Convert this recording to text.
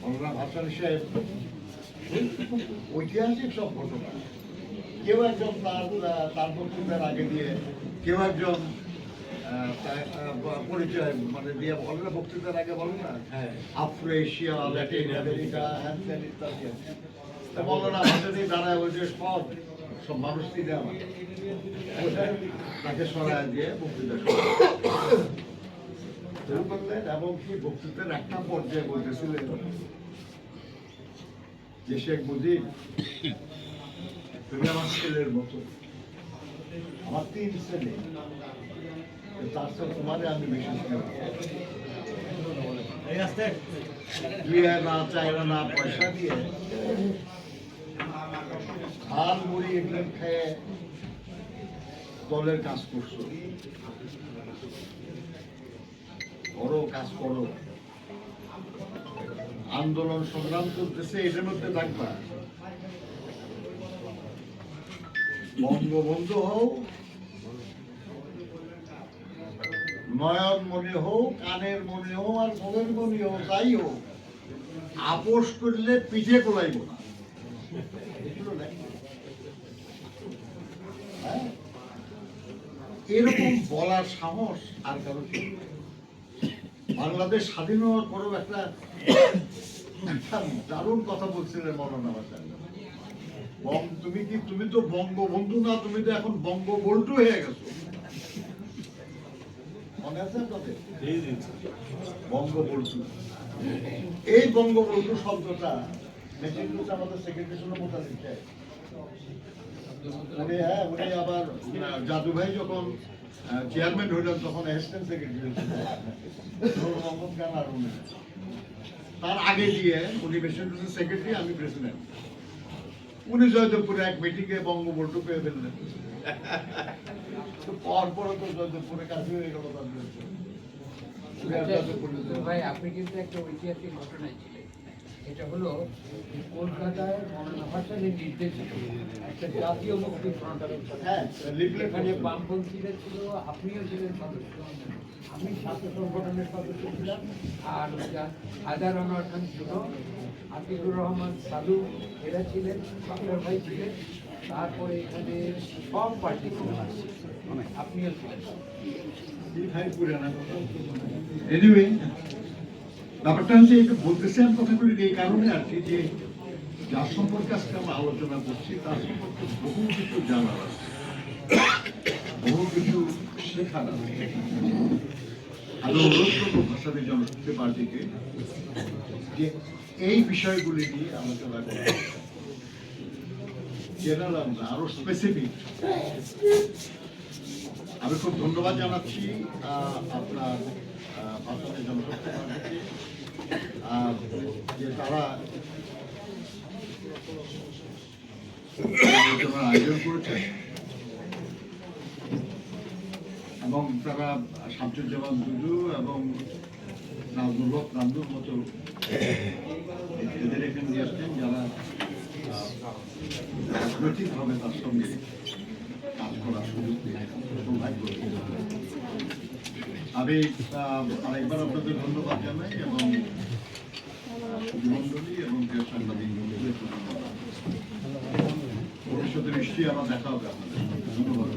মৌলানা ভাসানী সাহেব ঐতিহাসিক সব ঘটনা, কেউ একজন তার বক্তৃতার আগে দিয়ে কেউ একজন পরিচয় মানে দিয়ে বলে না, বক্তৃতার আগে বলে না আফ্রো-এশিয়া, ল্যাটিন আমেরিকা, ইত্যাদি। মৌলানা ভাসানী দাঁড়ায় ওই যে সব মানুষ দিলে তাকে সরায় দিয়ে বক্তৃতা করলেন। এবং কি বক্তৃতার একটা পর্যায়ে বলতেছিলেন যে শেখ মুজিব, তুমি আমার ছেলের মতো, আমার 3 ছেলে, তার সাথে তোমারে আমি বেশি না চাইরা না পয়সা দিয়ে ধান মুড়ি এগুলো খেয়ে দলের কাজ করছো, বড় কাজ করো, আন্দোলন সংগ্রাম করতেছে, এটার মধ্যে থাকবা। বঙ্গবন্ধু হোক, নয়ন মনে হোক, কানের মনে হোক, আর মনের মনে হোক, তাই হোক, আপোষ করলে পিঠে কোলাইব না। এরকম বলার সাহস আর কারো ছিল। বাংলাদেশ স্বাধীন হওয়ার পরেও একটা দারুণ কথা বলছিলেন মৌলানা ভাসানী, তুমি তো বঙ্গবন্ধু না, তুমি তো এখন বঙ্গবল্টু হয়ে গেছো। মনে আছে আপনাদের? বঙ্গবল্টু। এই বঙ্গবল্টু শব্দটা আমাদের সেক্রেটারি ছিল মোতালিব সাহেব। উনি আবার জাদু ভাই যখন চেয়ারম্যান হইলেন তখন অ্যাসিস্ট্যান্ট সেক্রেটারি মোহাম্মদ খান, আর উনি তার আগে দিয়ে উনি প্রেসিডেন্ট সেক্রেটারি, আমি প্রেসিডেন্ট। উনি জয়দেবপুরে এক মিটিংয়ে বঙ্গবল্টু পেয়ে ফেললেন, পরপরে তো জয়দেবপুরে কাজ হয়ে গেল। ভাই আপনি কিন্তু একটা ঐতিহাসিক ঘটনায় ছিলেন, এটা হলো কলকাতায় মৌলানা ভাসানীর নির্দেশিত একটা জাতীয় মুক্তি ফ্রন্ট, এখানে বামপন্থীরা ছিল, আপনিও ছিলেন সদস্য, আমি ছাত্র সংগঠনের সদস্য ছিলাম, আর হায়দার আনোয়ার খান ছিল, আতিকুর রহমান সালু এরা ছিলেন, ডক্টর ভাই ছিলেন, তারপরে এখানে সব পার্টি ছিলেন, আপনিও ছিলেন। এনিওয়ে, ব্যাপারটা হচ্ছে একটু বলতেছি আমি কথাগুলি এই কারণে আর কি, যে যার সম্পর্কে আজকে আমরা আলোচনা করছি তার সম্পর্কে বহু কিছু জানার আছে, বহু কিছু শেখার আছে। আমি অনুরোধ করবো ভাসানী জনশক্তি পার্টিকে যে এই বিষয়গুলি নিয়ে আলোচনা করা, জেনারেল না, আরো স্পেসিফিক। আমি খুব ধন্যবাদ জানাচ্ছি আপনার ভাসানী জনশক্তি পার্টিকে, যে তারা আয়োজন করেছে, এবং তারা শামসুজ্জামান দুজু এবং নাজমুল হক নান্দুর মতো এদের এখানে নিয়ে আসছেন, যারা রাজনৈতিকভাবে তার সঙ্গে কাজ করার সুযোগ সৌভাগ্য। আমি আরেকবার আপনাদের ধন্যবাদ জানাই, এবং মন্ডলী এবং প্রিয় সাংবাদিক ভবিষ্যতে নিশ্চয়ই আবার দেখা হবে আপনাদের। ধন্যবাদ।